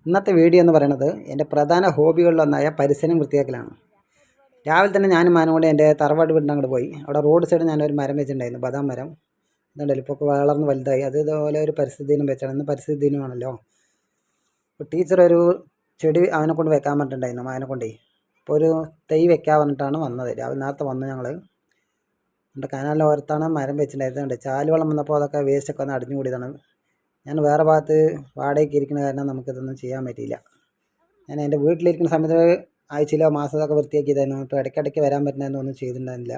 ഇന്നത്തെ വീഡിയോ എന്ന് പറയുന്നത് എൻ്റെ പ്രധാന ഹോബികളിലൊന്നായ പരിസരം വൃത്തിയാക്കലാണ്. രാവിലെ തന്നെ ഞാനും മാനും കൂടെ എൻ്റെ തറവാട് വീടിൻ്റെ അങ്ങോട്ട് പോയി. അവിടെ റോഡ് സൈഡ് ഞാനൊരു മരം വെച്ചിട്ടുണ്ടായിരുന്നു, ബദാം മരം. ഇതുണ്ടല്ലോ, ഇപ്പോൾ വളർന്ന് വലുതായി. അത് ഇതുപോലെ ഒരു പരിസ്ഥിതി ദിനം വെച്ചാണ്. ഇന്ന് പരിസ്ഥിതി ദിനമാണല്ലോ. അപ്പോൾ ടീച്ചർ ഒരു ചെടി അവനെ കൊണ്ട് വെക്കാൻ പറഞ്ഞിട്ടുണ്ടായിരുന്നു, അവനെ കൊണ്ടേ. അപ്പോൾ ഒരു തൈ വെക്കാൻ പറഞ്ഞിട്ടാണ് വന്നത്. രാവിലെ നേരത്തെ വന്നു ഞങ്ങൾ. എൻ്റെ കനാലിൻ്റെ ഓരത്താണ് മരം വെച്ചിട്ടുണ്ടായിരുന്നുണ്ട്. ചാലുവെള്ളം വന്നപ്പോൾ അതൊക്കെ വേസ്റ്റൊക്കെ ഒന്ന് അടിഞ്ഞു കൂടിയതാണ്. ഞാൻ വേറെ ഭാഗത്ത് വാടകയ്ക്ക് ഇരിക്കുന്ന കാരണം നമുക്കിതൊന്നും ചെയ്യാൻ പറ്റിയില്ല. ഞാൻ എൻ്റെ വീട്ടിലിരിക്കുന്ന സമയത്ത് ആഴ്ചയിലോ മാസമൊക്കെ വൃത്തിയാക്കിയതായിരുന്നു. ഇപ്പോൾ ഇടയ്ക്കിടയ്ക്ക് വരാൻ പറ്റുന്നതെന്ന് ഒന്നും ചെയ്തിട്ടുണ്ടായിരുന്നില്ല.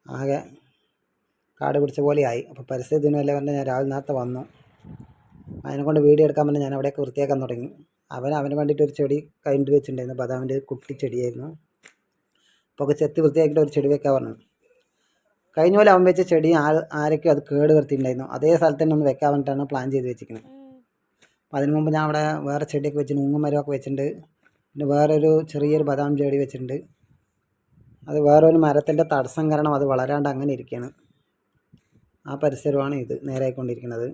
ആകെ കാട് പിടിച്ച പോലെയായി. അപ്പോൾ പരിസ്ഥിതി ദിനമല്ലേ പറഞ്ഞാൽ ഞാൻ രാവിലെ നേരത്തെ വന്നു. അതിനെക്കൊണ്ട് വീഡിയോ എടുക്കാൻ പറഞ്ഞാൽ ഞാൻ അവിടെയൊക്കെ വൃത്തിയാക്കാൻ തുടങ്ങി. അവന് വേണ്ടിയിട്ട് ഒരു ചെടി കൈൻഡ് വെച്ചിട്ടുണ്ടായിരുന്നു. ബദാമിൻ്റെ കുട്ടി ചെടിയായിരുന്നു. അപ്പോൾ ചെത്തി വൃത്തിയാക്കിയിട്ട് ഒരു ചെടി വെക്കാൻ പറഞ്ഞു. കഴിഞ്ഞ പോലെ അവൻ വെച്ച ചെടി ആരൊക്കെയോ അത് കേട് വരുത്തിയിട്ടുണ്ടായിരുന്നു. അതേ സ്ഥലത്ത് തന്നെ ഒന്ന് വെക്കാൻ വേണ്ടിയിട്ടാണ് പ്ലാൻ ചെയ്ത് വെച്ചിരിക്കുന്നത്. അപ്പോൾ അതിന് മുമ്പ് ഞാൻ അവിടെ വേറെ ചെടിയൊക്കെ വെച്ചിട്ടുണ്ട്, ഉങ്ങുമരമൊക്കെ വെച്ചിട്ടുണ്ട്. പിന്നെ വേറൊരു ചെറിയൊരു ബദാം ചെടി വെച്ചിട്ടുണ്ട്. അത് വേറൊരു മരത്തിൻ്റെ തടസ്സം കാരണം അത് വളരാണ്ട് അങ്ങനെ ഇരിക്കുകയാണ്. ആ പരിസരമാണ് ഇത് നേരായിക്കൊണ്ടിരിക്കുന്നത്.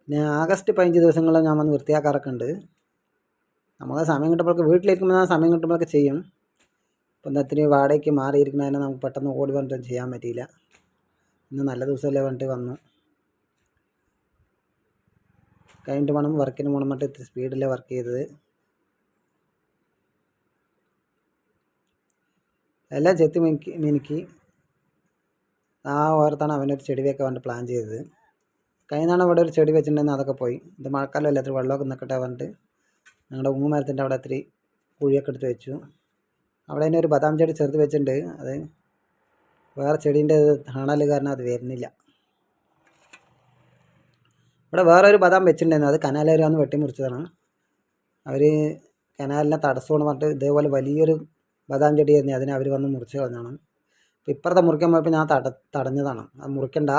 പിന്നെ ആഗസ്റ്റ് 15 ദിവസങ്ങളിൽ ഞാൻ വന്ന് വൃത്തിയാക്കാറൊക്കെ ഉണ്ട്. നമുക്ക് സമയം കിട്ടുമ്പോഴൊക്കെ വീട്ടിലിരിക്കുമ്പോൾ സമയം കിട്ടുമ്പോഴൊക്കെ ചെയ്യും. ഇപ്പം എന്തിന് വാടകയ്ക്ക് മാറിയിരിക്കുന്നതിന് നമുക്ക് പെട്ടെന്ന് ഓടി വന്നിട്ട് ചെയ്യാൻ പറ്റിയില്ല. ഇന്ന് നല്ല ദിവസമല്ലേ പറഞ്ഞിട്ട് വന്നു. കഴിഞ്ഞിട്ട് വേണം വർക്കിന് പോകണം പറഞ്ഞിട്ട് ഇത്തിരി സ്പീഡിലാണ് വർക്ക് ചെയ്തത്. എല്ലാം ചെത്തി മിനുക്കി ആ ഓരത്താണ് അവനൊരു ചെടി വെക്കാൻ വേണ്ടി പ്ലാൻ ചെയ്തത്. കഴിഞ്ഞാണ് ഇവിടെ ഒരു ചെടി വെച്ചിട്ടുണ്ടെങ്കിൽ അതൊക്കെ പോയി. ഇത് മഴക്കാലം അല്ല, ഇത്തിരി വെള്ളമൊക്കെ നിൽക്കട്ടെ പറഞ്ഞിട്ട് ഞങ്ങളുടെ ഉമ്മരത്തിൻ്റെ അവിടെ ഇത്തിരി കുഴിയൊക്കെ എടുത്ത് വെച്ചു. അവിടെ തന്നെ ഒരു ബദാം ചെടി ചെറുത് വെച്ചിട്ടുണ്ട്. അത് വേറെ ചെടീൻ്റെ തണൽ കാരണം അത് വരുന്നില്ല. ഇവിടെ വേറെ ഒരു ബദാം വെച്ചിട്ടുണ്ടായിരുന്നു. അത് കനാലുകാരൊന്ന് വെട്ടിമുറിച്ചതാണ്. അവർ കനാലിനെ തടസ്സമാണ് പറഞ്ഞിട്ട് ഇതേപോലെ വലിയൊരു ബദാം ചെടിയായിരുന്നു, അതിനെ അവർ വന്ന് മുറിച്ച് കളഞ്ഞാണ്. അപ്പോൾ ഇപ്പുറത്തെ മുറിക്കാൻ പോയപ്പോൾ ഞാൻ തടഞ്ഞതാണ്. അത് മുറിക്കണ്ട,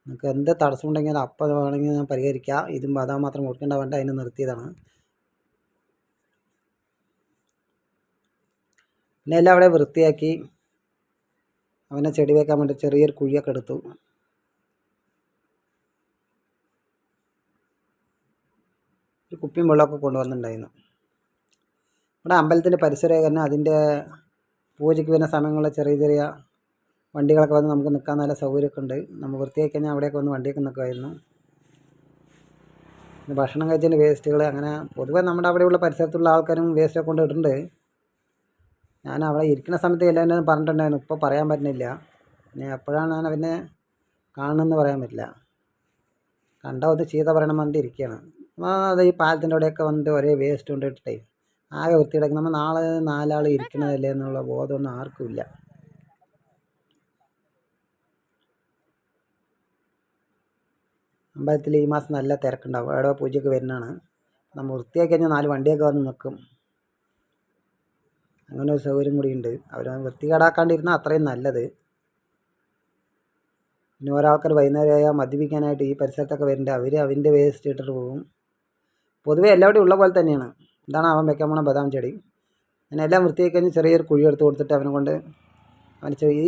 നിങ്ങൾക്ക് എന്ത് തടസ്സം ഉണ്ടെങ്കിൽ അപ്പം വേണമെങ്കിൽ ഞാൻ പരിഹരിക്കാം, ഇതും ബദാം മാത്രം മുറിക്കേണ്ട പറഞ്ഞിട്ട് അതിനെ നിർത്തിയതാണ്. പിന്നെ എല്ലാം അവിടെ വൃത്തിയാക്കി അവനെ ചെടി വെക്കാൻ വേണ്ടി ചെറിയൊരു കുഴിയൊക്കെ എടുത്തു. ഒരു കുപ്പിയും വെള്ളമൊക്കെ കൊണ്ടുവന്നിട്ടുണ്ടായിരുന്നു. ഇവിടെ അമ്പലത്തിൻ്റെ പരിസരം തന്നെ അതിൻ്റെ പൂജയ്ക്ക് വരുന്ന സമയങ്ങളിൽ ചെറിയ ചെറിയ വണ്ടികളൊക്കെ വന്ന് നമുക്ക് നിൽക്കാൻ നല്ല സൗകര്യമൊക്കെ ഉണ്ട്. നമ്മൾ വൃത്തിയാക്കി കഴിഞ്ഞാൽ അവിടെയൊക്കെ വന്ന് വണ്ടിയൊക്കെ നിൽക്കുമായിരുന്നു. പിന്നെ ഭക്ഷണം കഴിച്ചതിൻ്റെ വേസ്റ്റുകൾ അങ്ങനെ പൊതുവെ നമ്മുടെ അവിടെയുള്ള പരിസരത്തുള്ള ആൾക്കാരും വേസ്റ്റൊക്കെ കൊണ്ടിട്ടുണ്ട്. ഞാൻ അവിടെ ഇരിക്കുന്ന സമയത്ത് എല്ലാവരും പറഞ്ഞിട്ടുണ്ടായിരുന്നു, ഇപ്പോൾ പറയാൻ പറ്റുന്നില്ല. പിന്നെ എപ്പോഴാണ് ഞാൻ അവനെ കാണണമെന്ന് പറയാൻ പറ്റില്ല. കണ്ട ഒന്ന് ചീത്ത പറയണം പറഞ്ഞിട്ട് ഇരിക്കുകയാണ്. അത് ഈ പാലത്തിൻ്റെ അവിടെയൊക്കെ വന്നിട്ട് ഒരേ വേസ്റ്റ് കൊണ്ടിട്ടേ ആകെ വൃത്തിയിടക്കും. നമ്മൾ നാലാൾ ഇരിക്കണതല്ലേ എന്നുള്ള ബോധമൊന്നും ആർക്കും ഇല്ല. അമ്പലത്തിൽ ഈ മാസം നല്ല തിരക്കുണ്ടാവും. എവിടെ പൂജയ്ക്ക് വരുന്നതാണ്. നമ്മൾ വൃത്തിയാക്കി കഴിഞ്ഞാൽ 4 വണ്ടിയൊക്കെ വന്ന് നിൽക്കും. അങ്ങനെ ഒരു സൗകര്യം കൂടി ഉണ്ട്. അവർ വൃത്തികേടാക്കാണ്ടിരുന്നാൽ അത്രയും നല്ലത്. പിന്നെ ഒരാൾക്കാർ വൈകുന്നേരമായാൽ മദ്യപിക്കാനായിട്ട് ഈ പരിസരത്തൊക്കെ വരുന്നുണ്ട്. അവൻ്റെ വേസ്റ്റ് ഇട്ടിട്ട് പോകും. പൊതുവെ എല്ലാവരുടെയും ഉള്ള പോലെ തന്നെയാണ്. ഇതാണ് അവൻ വെക്കാൻ പോണ ബദാം ചെടി. ഞാൻ എല്ലാം വൃത്തിയാക്കി കഴിഞ്ഞ് ചെറിയൊരു കുഴി എടുത്ത് കൊടുത്തിട്ട് അവനെ കൊണ്ട് ഈ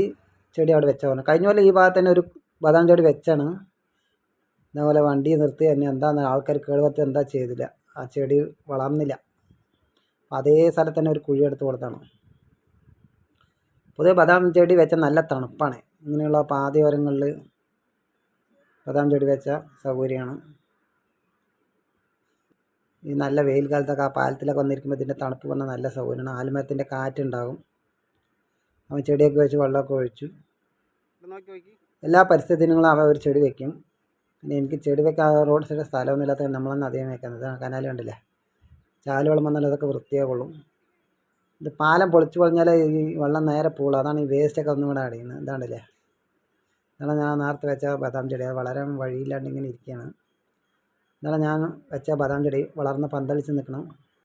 ചെടി അവിടെ വെച്ചാൽ പറഞ്ഞു. കഴിഞ്ഞ പോലെ ഈ ഭാഗത്ത് തന്നെ ഒരു ബദാം ചെടി വെച്ചാണ്. അതേപോലെ വണ്ടി നിർത്തി തന്നെ എന്താണെന്ന് ആൾക്കാർ കേടുവരുത്തി എന്താ ചെയ്തില്ല, ആ ചെടി വളർന്നില്ല. അതേ സ്ഥലത്ത് തന്നെ ഒരു കുഴി എടുത്ത് കൊടുത്താണ്. പൊതുവെ ബദാം ചെടി വെച്ചാൽ നല്ല തണുപ്പാണ്. ഇങ്ങനെയുള്ള പാതയോരങ്ങളിൽ ബദാം ചെടി വെച്ച സൗകര്യമാണ്. ഈ നല്ല വെയിൽ കാലത്തൊക്കെ ആ പാലത്തിലൊക്കെ വന്നിരിക്കുമ്പോൾ ഇതിൻ്റെ തണുപ്പ് പറഞ്ഞാൽ നല്ല സൗകര്യമാണ്. ആൽമരത്തിൻ്റെ കാറ്റുണ്ടാകും. അവൻ ചെടിയൊക്കെ വെച്ച് വെള്ളമൊക്കെ ഒഴിച്ചു. എല്ലാ പരിസ്ഥിതി ദിനങ്ങളും അവൻ ഒരു ചെടി വെക്കും. പിന്നെ എനിക്ക് ചെടി വെക്കാൻ റോഡ് സൈഡ് സ്ഥലമൊന്നും ഇല്ലാത്ത നമ്മളൊന്നും അധികം വെക്കുന്നത്. കനാല് കണ്ടില്ലേ, ചാലുവെള്ളം വന്നാൽ അതൊക്കെ വൃത്തിയാകുള്ളൂ. ഇത് പാലം പൊളിച്ചു പൊളിഞ്ഞാൽ ഈ വെള്ളം നേരെ പോകുള്ളൂ. അതാണ് ഈ വേസ്റ്റൊക്കെ ഒന്നും കൂടെ അടിയുന്നത്. ഇതാണ്ടല്ലേ, ഇതാണ് ഞാൻ നേരത്തെ വെച്ച ബദാം ചെടി. അത് വളരാൻ വഴിയില്ലാണ്ട് ഇങ്ങനെ ഇരിക്കുകയാണ്. ഇതാണ് ഞാൻ വെച്ച ബദാം ചെടി വളർന്ന് പന്തലിച്ച് നിൽക്കണം.